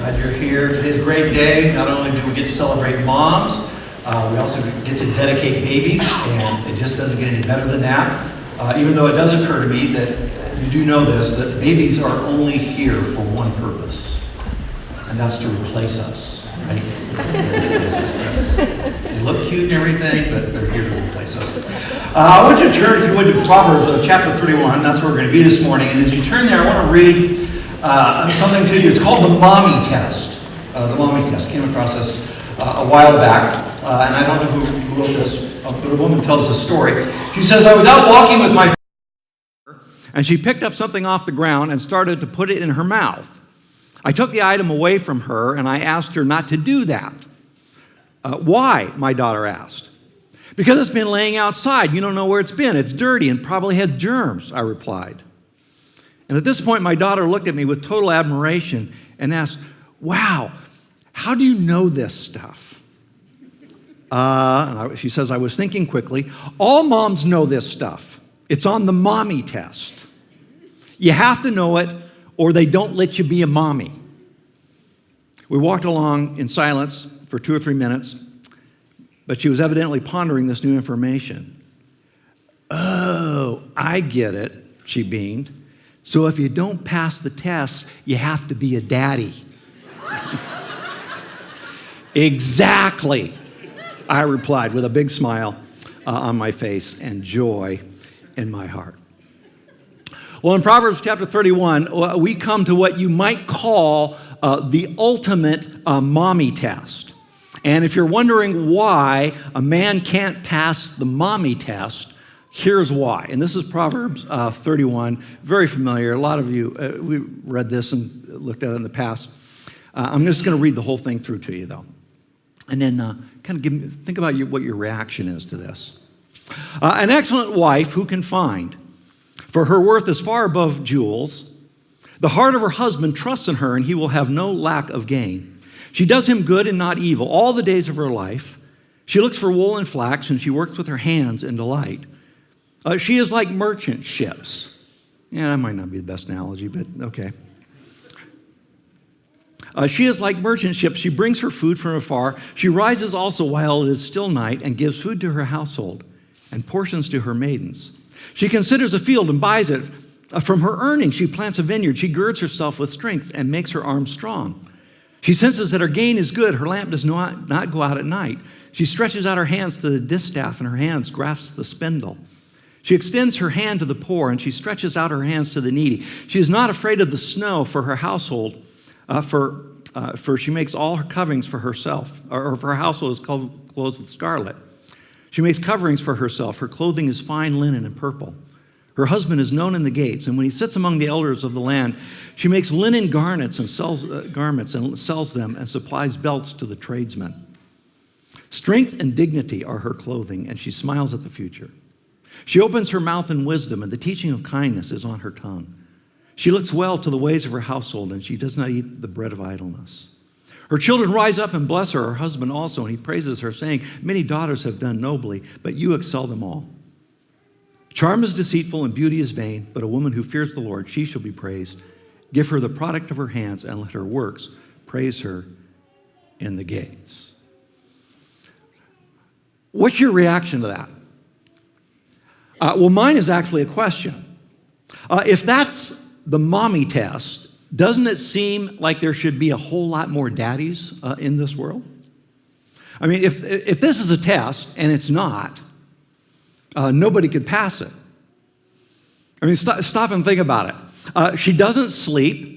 Glad you're here. Today's a great day. Not only do we get to celebrate moms, we also get to dedicate babies, and it just doesn't get any better than that. Even though it does occur to me that you do know this, that babies are only here for one purpose, and that's to replace us. Right? They look cute and everything, but they're here to replace us. I want you to turn, if you would, to Proverbs chapter 31. That's where we're going to be this morning. And as you turn there, I want to read something to you. It's called the Mommy Test. The Mommy Test. Came across this a while back, and I don't know who wrote this, but a woman tells this story. She says, I was out walking with my friend, and she picked up something off the ground and started to put it in her mouth. I took the item away from her, and I asked her not to do that. Why? My daughter asked. Because it's been laying outside. You don't know where it's been. It's dirty and probably has germs, I replied. And at this point, my daughter looked at me with total admiration and asked, wow, how do you know this stuff? She says, I was thinking quickly. All moms know this stuff. It's on the mommy test. You have to know it, or they don't let you be a mommy. We walked along in silence for 2 or 3 minutes, but she was evidently pondering this new information. Oh, I get it, she beamed. So if you don't pass the test, you have to be a daddy. Exactly, I replied with a big smile on my face and joy in my heart. Well, in Proverbs chapter 31, we come to what you might call the ultimate mommy test. And if you're wondering why a man can't pass the mommy test, here's why. And this is Proverbs 31, very familiar. A lot of you, we read this and looked at it in the past. I'm just going to read the whole thing through to you, though. And then kind of think about what your reaction is to this. An excellent wife who can find, for her worth is far above jewels. The heart of her husband trusts in her, and he will have no lack of gain. She does him good and not evil all the days of her life. She looks for wool and flax, and she works with her hands in delight. She is like merchant ships. Yeah, that might not be the best analogy, but okay. She is like merchant ships. She brings her food from afar. She rises also while it is still night and gives food to her household and portions to her maidens. She considers a field and buys it. From her earnings, she plants a vineyard. She girds herself with strength and makes her arms strong. She senses that her gain is good. Her lamp does not go out at night. She stretches out her hands to the distaff, and her hands grasp the spindle. She extends her hand to the poor, and she stretches out her hands to the needy. She is not afraid of the snow for her household, for she makes all her coverings for herself, or for her household is clothed with scarlet. She makes coverings for herself. Her clothing is fine linen and purple. Her husband is known in the gates, and when he sits among the elders of the land, she makes linen garments and sells them and supplies belts to the tradesmen. Strength and dignity are her clothing, and she smiles at the future. She opens her mouth in wisdom, and the teaching of kindness is on her tongue. She looks well to the ways of her household, and she does not eat the bread of idleness. Her children rise up and bless her husband also, and he praises her, saying, many daughters have done nobly, but you excel them all. Charm is deceitful and beauty is vain, but a woman who fears the Lord, she shall be praised. Give her the product of her hands, and let her works praise her in the gates. What's your reaction to that? Well, mine is actually a question. If that's the mommy test, doesn't it seem like there should be a whole lot more daddies in this world? I mean, if this is a test and it's not, nobody could pass it. I mean, stop and think about it. She doesn't sleep.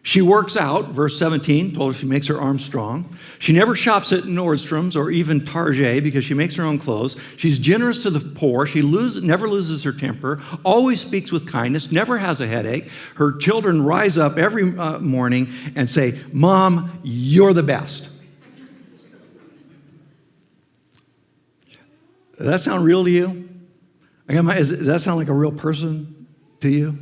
She works out, verse 17, told us she makes her arms strong. She never shops at Nordstrom's or even Target because she makes her own clothes. She's generous to the poor. She never loses her temper, always speaks with kindness, never has a headache. Her children rise up every morning and say, Mom, you're the best. Does that sound real to you? Does that sound like a real person to you?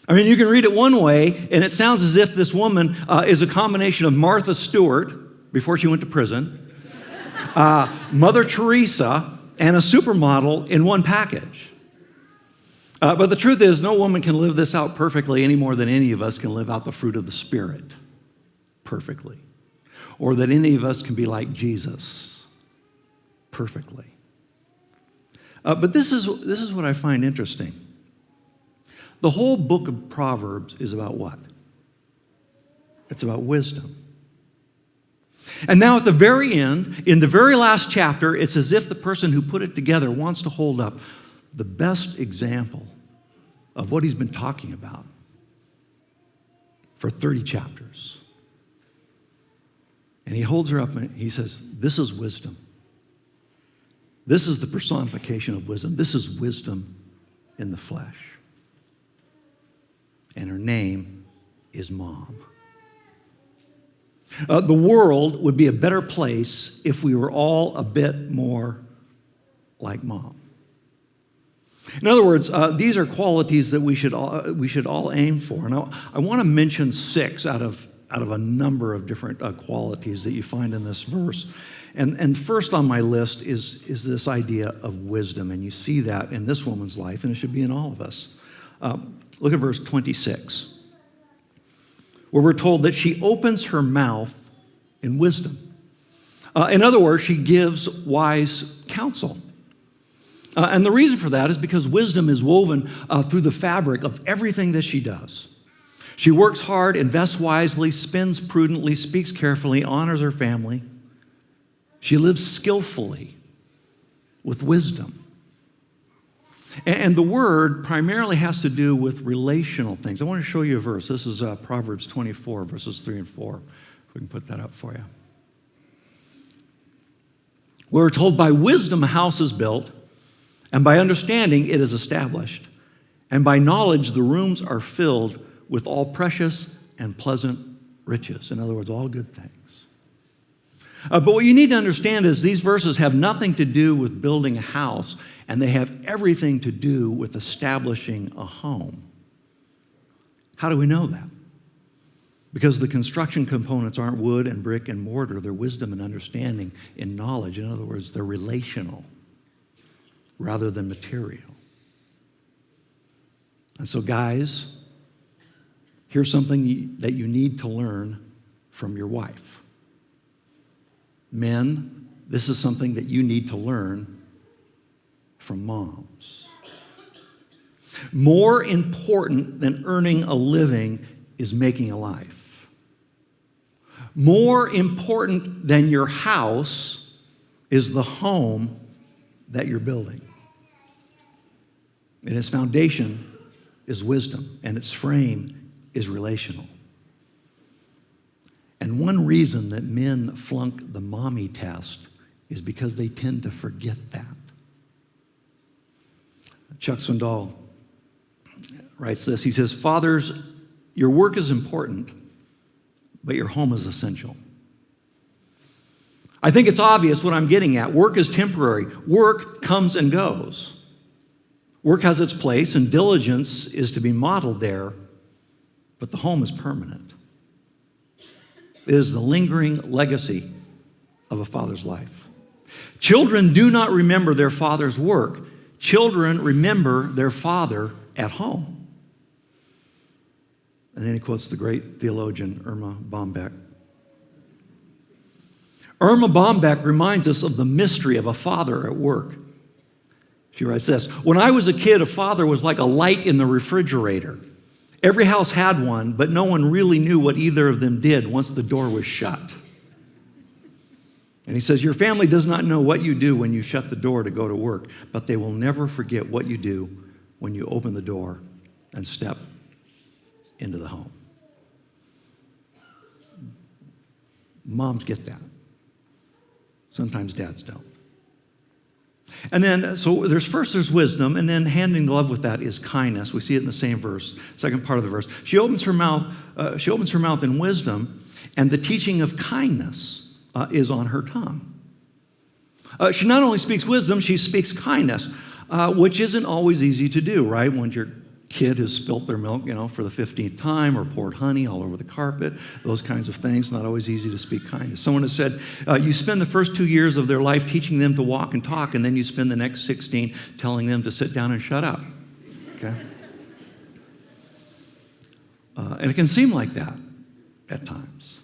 I mean, you can read it one way, and it sounds as if this woman is a combination of Martha Stewart, before she went to prison, Mother Teresa, and a supermodel in one package. But the truth is, no woman can live this out perfectly any more than any of us can live out the fruit of the Spirit. perfectly, or that any of us can be like Jesus perfectly. But this is what I find interesting. The whole book of Proverbs is about what? It's about wisdom. And now at the very end, in the very last chapter, it's as if the person who put it together wants to hold up the best example of what he's been talking about for 30 chapters. And he holds her up and he says, this is wisdom. This is the personification of wisdom. This is wisdom in the flesh. And her name is Mom. The world would be a better place if we were all a bit more like Mom. In other words, these are qualities that we should all aim for. And I want to mention 6 out of a number of different qualities that you find in this verse. And first on my list is this idea of wisdom. And you see that in this woman's life, and it should be in all of us. Look at verse 26, where we're told that she opens her mouth in wisdom. In other words, she gives wise counsel. And the reason for that is because wisdom is woven through the fabric of everything that she does. She works hard, invests wisely, spends prudently, speaks carefully, honors her family. She lives skillfully with wisdom. And the word primarily has to do with relational things. I want to show you a verse. This is Proverbs 24, verses 3 and 4. If we can put that up for you. We're told by wisdom a house is built, and by understanding it is established, and by knowledge the rooms are filled with all precious and pleasant riches. In other words, all good things. But what you need to understand is these verses have nothing to do with building a house, and they have everything to do with establishing a home. How do we know that? Because the construction components aren't wood and brick and mortar. They're wisdom and understanding and knowledge. In other words, they're relational rather than material. And so, guys, here's something that you need to learn from your wife. Men, this is something that you need to learn from moms. More important than earning a living is making a life. More important than your house is the home that you're building. And its foundation is wisdom, and its frame is relational. And one reason that men flunk the mommy test is because they tend to forget that. Chuck Swindoll writes this. He says, "Fathers, your work is important, but your home is essential." I think it's obvious what I'm getting at. Work is temporary. Work comes and goes. Work has its place, and diligence is to be modeled there, but the home is permanent. It is the lingering legacy of a father's life. Children do not remember their father's work. Children remember their father at home. And then he quotes the great theologian Erma Bombeck. Erma Bombeck reminds us of the mystery of a father at work. She writes this, "When I was a kid, a father was like a light in the refrigerator. Every house had one, but no one really knew what either of them did once the door was shut." And he says, "Your family does not know what you do when you shut the door to go to work, but they will never forget what you do when you open the door and step into the home." Moms get that. Sometimes dads don't. And then, so there's wisdom, and then hand in glove with that is kindness. We see it in the same verse, second part of the verse. She opens her mouth in wisdom, and the teaching of kindness is on her tongue. She not only speaks wisdom, she speaks kindness, which isn't always easy to do, right? When your kid has spilt their milk, for the 15th time, or poured honey all over the carpet, those kinds of things, not always easy to speak kindness. Someone has said, you spend the first 2 years of their life teaching them to walk and talk, and then you spend the next 16 telling them to sit down and shut up, okay? And it can seem like that at times.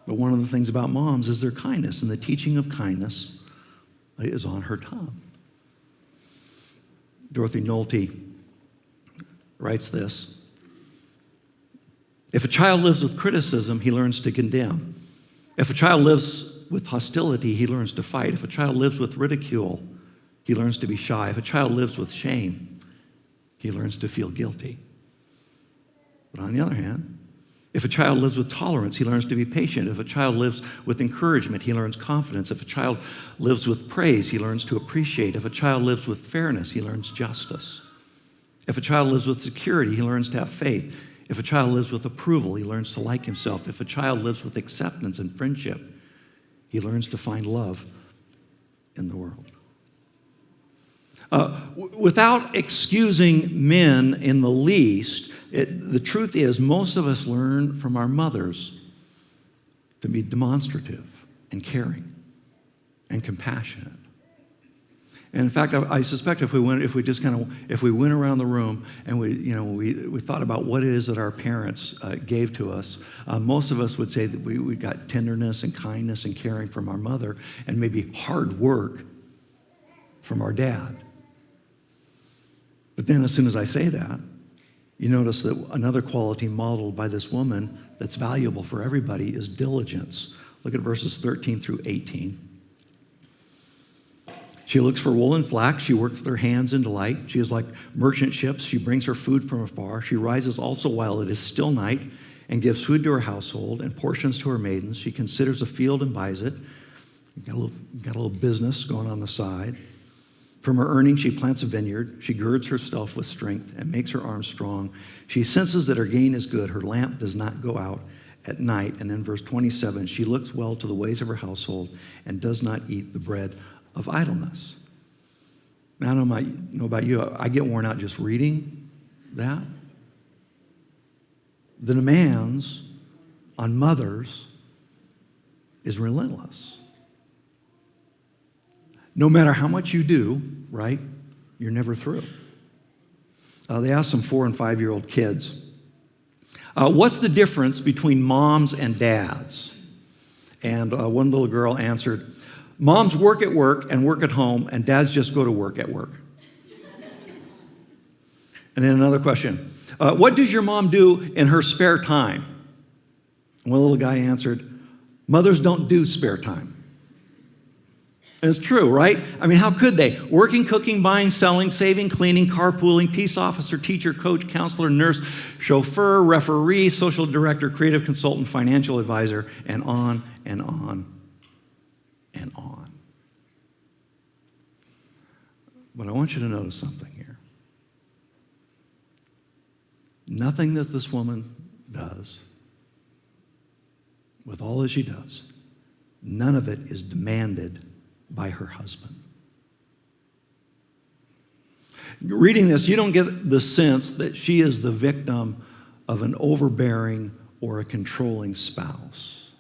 But one of the things about moms is their kindness, and the teaching of kindness is on her tongue. Dorothy Nolte writes this: if a child lives with criticism, he learns to condemn. If a child lives with hostility, he learns to fight. If a child lives with ridicule, he learns to be shy. If a child lives with shame, he learns to feel guilty. But on the other hand, if a child lives with tolerance, he learns to be patient. If a child lives with encouragement, he learns confidence. If a child lives with praise, he learns to appreciate. If a child lives with fairness, he learns justice. If a child lives with security, he learns to have faith. If a child lives with approval, he learns to like himself. If a child lives with acceptance and friendship, he learns to find love in the world. Without excusing men in the least, the truth is most of us learn from our mothers to be demonstrative and caring and compassionate. And in fact, I suspect if we went around the room and we thought about what it is that our parents gave to us, most of us would say that we got tenderness and kindness and caring from our mother, and maybe hard work from our dad. But then as soon as I say that, you notice that another quality modeled by this woman that's valuable for everybody is diligence. Look at verses 13 through 18. She looks for wool and flax. She works with her hands in delight. She is like merchant ships. She brings her food from afar. She rises also while it is still night and gives food to her household and portions to her maidens. She considers a field and buys it. Got a little business going on the side. From her earnings, she plants a vineyard. She girds herself with strength and makes her arms strong. She senses that her gain is good. Her lamp does not go out at night. And then verse 27, she looks well to the ways of her household and does not eat the bread of idleness. Now, I don't know about you. I get worn out just reading that. The demands on mothers is relentless. No matter how much you do, right, you're never through. They asked some 4- and 5-year-old kids, what's the difference between moms and dads? And one little girl answered, moms work at work and work at home, and dads just go to work at work. And then another question, what does your mom do in her spare time? And one little guy answered, mothers don't do spare time. And it's true, right? I mean, how could they? Working, cooking, buying, selling, saving, cleaning, carpooling, peace officer, teacher, coach, counselor, nurse, chauffeur, referee, social director, creative consultant, financial advisor, and on and on and on. But I want you to notice something here. Nothing that this woman does, with all that she does, none of it is demanded by her husband. Reading this, you don't get the sense that she is the victim of an overbearing or a controlling spouse.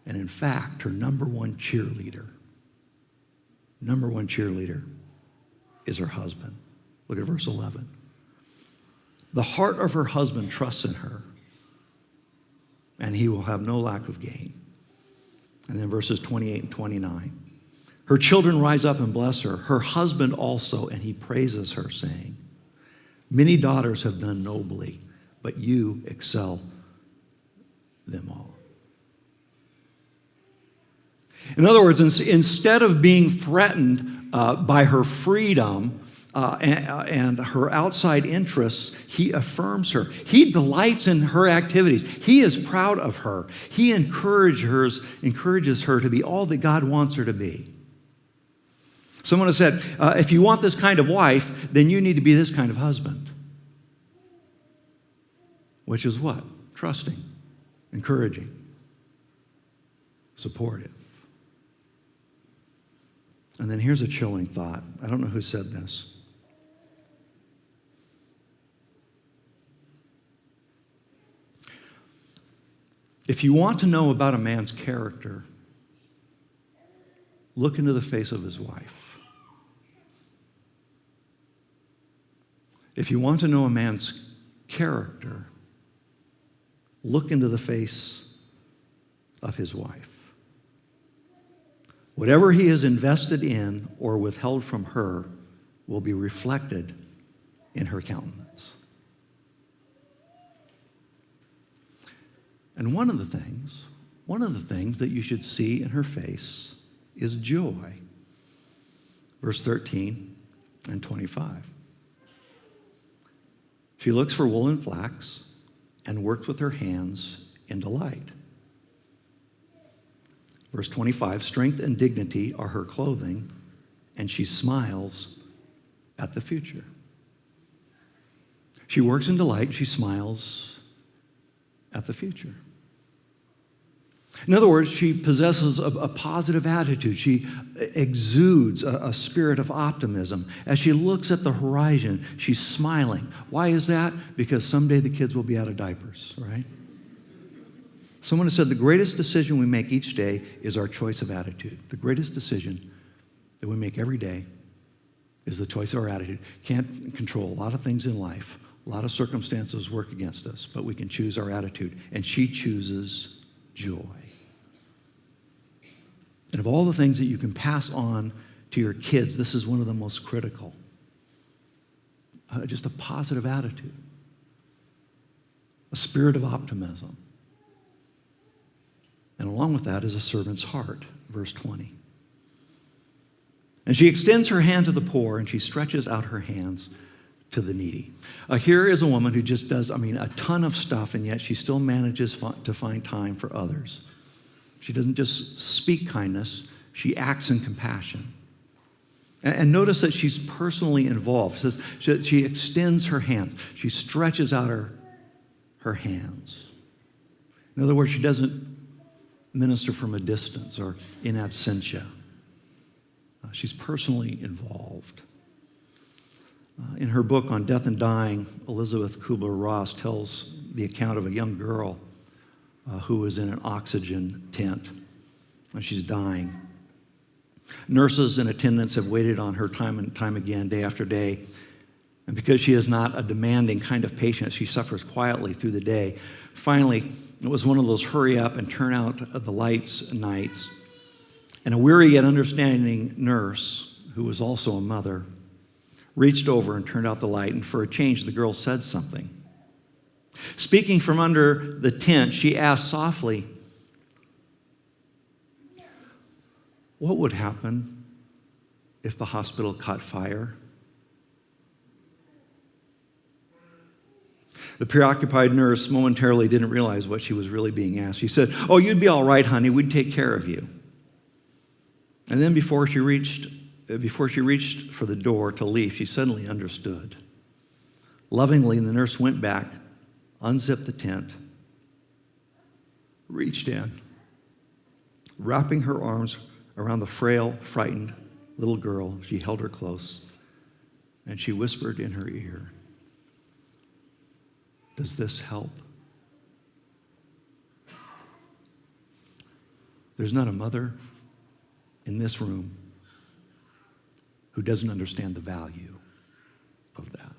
And in fact, her number one cheerleader is her husband. Look at verse 11. The heart of her husband trusts in her, and he will have no lack of gain. And then verses 28 and 29. Her children rise up and bless her, her husband also, and he praises her, saying, many daughters have done nobly, but you excel them all. In other words, instead of being threatened by her freedom and her outside interests, he affirms her. He delights in her activities. He is proud of her. He encourages her to be all that God wants her to be. Someone has said, if you want this kind of wife, then you need to be this kind of husband. Which is what? Trusting, encouraging, supportive. And then here's a chilling thought. I don't know who said this. If you want to know about a man's character, look into the face of his wife. If you want to know a man's character, look into the face of his wife. Whatever he has invested in or withheld from her will be reflected in her countenance. And one of the things that you should see in her face is joy. Verse 13 and 25. She looks for wool and flax and works with her hands in delight. Verse 25, strength and dignity are her clothing, and she smiles at the future. She works in delight, she smiles at the future. In other words, she possesses a positive attitude. She exudes a spirit of optimism. As she looks at the horizon, she's smiling. Why is that? Because someday the kids will be out of diapers, right? Someone has said the greatest decision we make each day is our choice of attitude. The greatest decision that we make every day is the choice of our attitude. Can't control a lot of things in life. A lot of circumstances work against us, but we can choose our attitude. And she chooses joy. And of all the things that you can pass on to your kids, this is one of the most critical. Just a positive attitude. A spirit of optimism. And along with that is a servant's heart, verse 20. And she extends her hand to the poor, and she stretches out her hands to the needy. Here is a woman who just does, a ton of stuff, and yet she still manages to find time for others. She doesn't just speak kindness, she acts in compassion. And notice that she's personally involved. It says she extends her hands. She stretches out her hands. In other words, she doesn't minister from a distance or in absentia. She's personally involved. In her book on death and dying, Elizabeth Kubler-Ross tells the account of a young girl who was in an oxygen tent, and she's dying. Nurses and attendants have waited on her time and time again, day after day. And because she is not a demanding kind of patient, she suffers quietly through the day. Finally, it was one of those hurry up and turn out the lights nights. And a weary yet understanding nurse, who was also a mother, reached over and turned out the light, and for a change, the girl said something. Speaking from under the tent, she asked softly, "What would happen if the hospital caught fire?" The preoccupied nurse momentarily didn't realize what she was really being asked. She said, "Oh, you'd be all right, honey. We'd take care of you." And then before she reached for the door to leave, she suddenly understood. Lovingly, the nurse went back, unzipped the tent, reached in, wrapping her arms around the frail, frightened little girl. She held her close, and she whispered in her ear, "Does this help?" There's not a mother in this room who doesn't understand the value of that.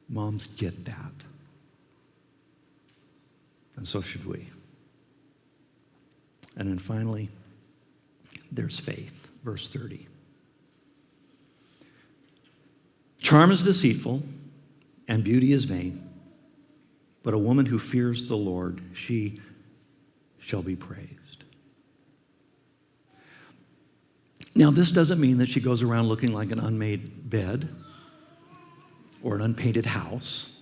Moms get that. And so should we. And then finally, there's faith. Verse 30. Charm is deceitful, and beauty is vain, but a woman who fears the Lord, she shall be praised. Now, this doesn't mean that she goes around looking like an unmade bed or an unpainted house.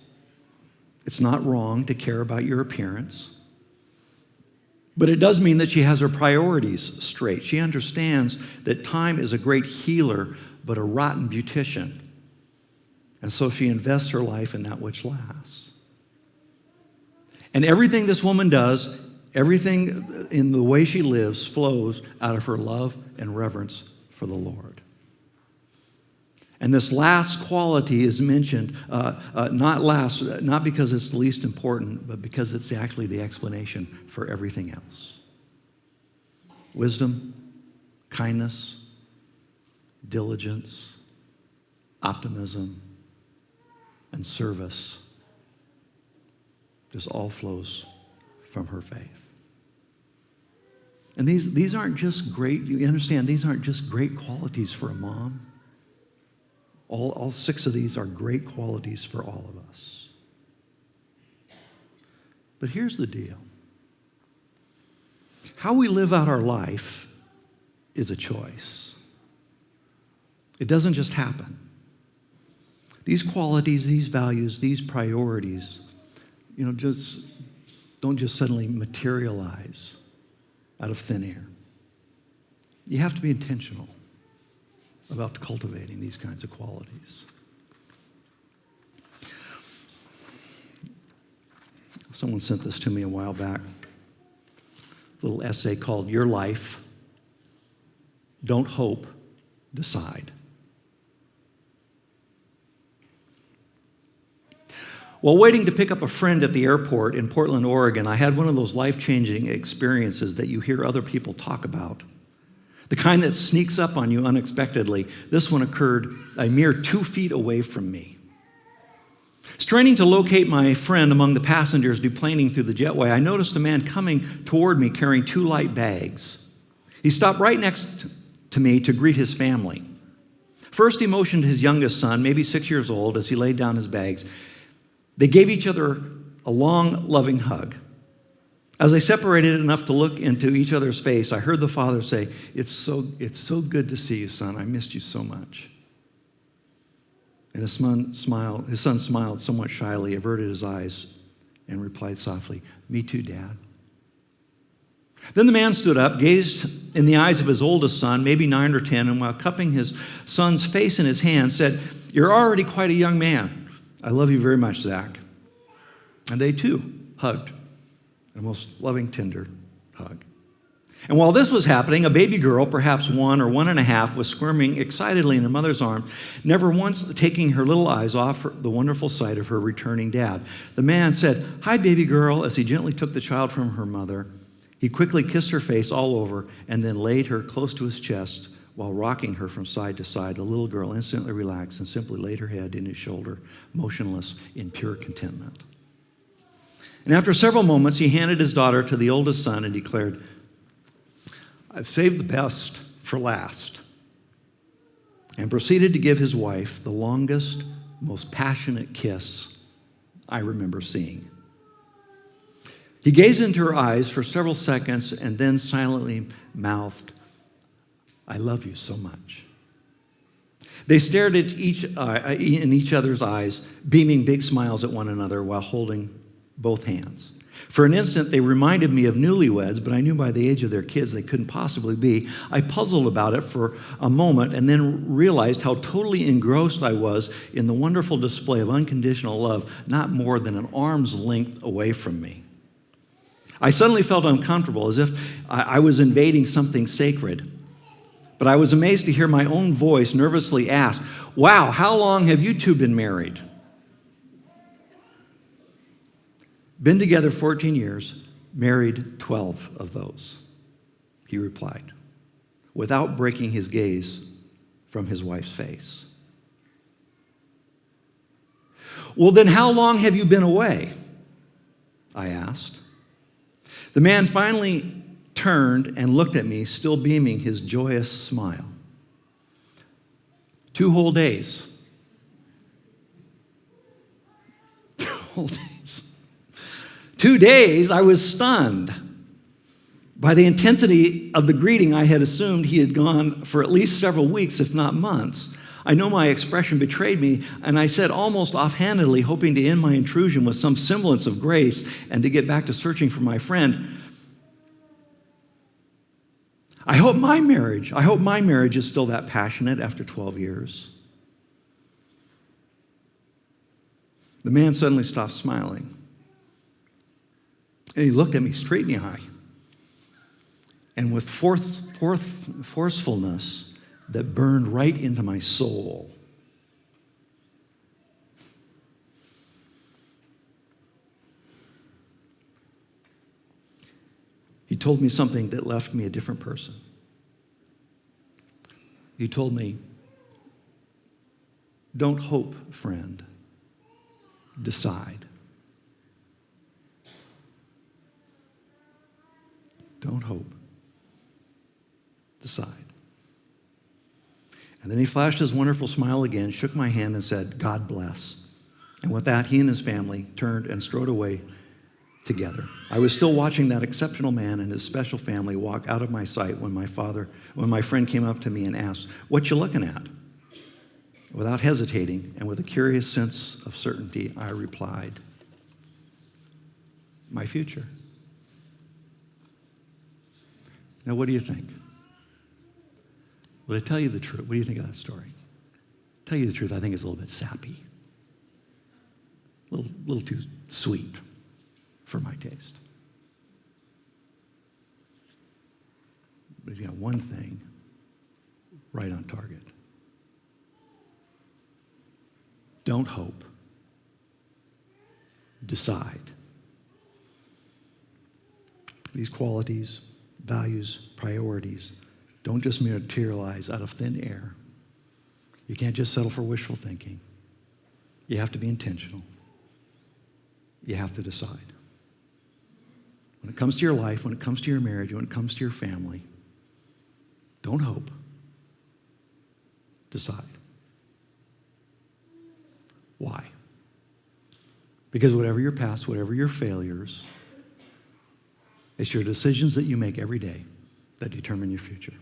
It's not wrong to care about your appearance. But it does mean that she has her priorities straight. She understands that time is a great healer, but a rotten beautician. And so she invests her life in that which lasts. And everything this woman does, everything in the way she lives, flows out of her love and reverence for the Lord. And this last quality is mentioned, not because it's the least important, but because it's actually the explanation for everything else. Wisdom, kindness, diligence, optimism, and service just all flows from her faith. And these aren't just great, you understand, these aren't just great qualities for a mom. All 6 of these are great qualities for all of us. But here's the deal. How we live out our life is a choice. It doesn't just happen. These qualities, these values, these priorities, don't just suddenly materialize out of thin air. You have to be intentional about cultivating these kinds of qualities. Someone sent this to me a while back. A little essay called Your Life, Don't Hope, Decide. While waiting to pick up a friend at the airport in Portland, Oregon, I had one of those life-changing experiences that you hear other people talk about. The kind that sneaks up on you unexpectedly. This one occurred a mere 2 feet away from me. Straining to locate my friend among the passengers deplaning through the jetway, I noticed a man coming toward me carrying 2 light bags. He stopped right next to me to greet his family. First, he motioned his youngest son, maybe 6 years old, as he laid down his bags. They gave each other a long, loving hug. As they separated enough to look into each other's face, I heard the father say, It's so good to see you, son. I missed you so much. And his son smiled somewhat shyly, averted his eyes, and replied softly, Me too, Dad. Then the man stood up, gazed in the eyes of his oldest son, maybe 9 or 10, and while cupping his son's face in his hand, said, You're already quite a young man. I love you very much, Zach. And they too hugged, a most loving, tender hug. And while this was happening, a baby girl, perhaps 1 or 1.5, was squirming excitedly in her mother's arms, never once taking her little eyes off the wonderful sight of her returning dad. The man said, Hi, baby girl, as he gently took the child from her mother. He quickly kissed her face all over and then laid her close to his chest while rocking her from side to side. The little girl instantly relaxed and simply laid her head in his shoulder, motionless in pure contentment. And after several moments, he handed his daughter to the oldest son and declared, I've saved the best for last, and proceeded to give his wife the longest, most passionate kiss I remember seeing. He gazed into her eyes for several seconds and then silently mouthed, I love you so much. They stared at in each other's eyes, beaming big smiles at one another while holding both hands. For an instant, they reminded me of newlyweds, but I knew by the age of their kids they couldn't possibly be. I puzzled about it for a moment and then realized how totally engrossed I was in the wonderful display of unconditional love, not more than an arm's length away from me. I suddenly felt uncomfortable, as if I was invading something sacred. But I was amazed to hear my own voice nervously ask, Wow, how long have you two been married? Been together 14 years, married 12 of those, he replied, without breaking his gaze from his wife's face. Well, then how long have you been away? I asked. The man finally turned and looked at me, still beaming his joyous smile. 2 whole days. 2 whole days. 2 days, I was stunned. By the intensity of the greeting, I had assumed he had gone for at least several weeks, if not months. I know my expression betrayed me, and I said almost offhandedly, hoping to end my intrusion with some semblance of grace and to get back to searching for my friend, I hope my marriage is still that passionate after 12 years. The man suddenly stopped smiling. And he looked at me straight in the eye. And with forcefulness that burned right into my soul, he told me something that left me a different person. He told me, don't hope, friend. Decide. Don't hope. Decide. And then he flashed his wonderful smile again, shook my hand, and said, God bless. And with that, he and his family turned and strode away together. I was still watching that exceptional man and his special family walk out of my sight when my friend came up to me and asked, what you looking at? Without hesitating and with a curious sense of certainty, I replied, my future. Now, what do you think? Will I tell you the truth? What do you think of that story? Tell you the truth, I think it's a little bit sappy. A little too sweet for my taste. But he's got one thing right on target. Don't hope. Decide. These qualities, values, priorities don't just materialize out of thin air. You can't just settle for wishful thinking. You have to be intentional. You have to decide. When it comes to your life, when it comes to your marriage, when it comes to your family, don't hope. Decide. Why? Because whatever your past, whatever your failures, it's your decisions that you make every day that determine your future.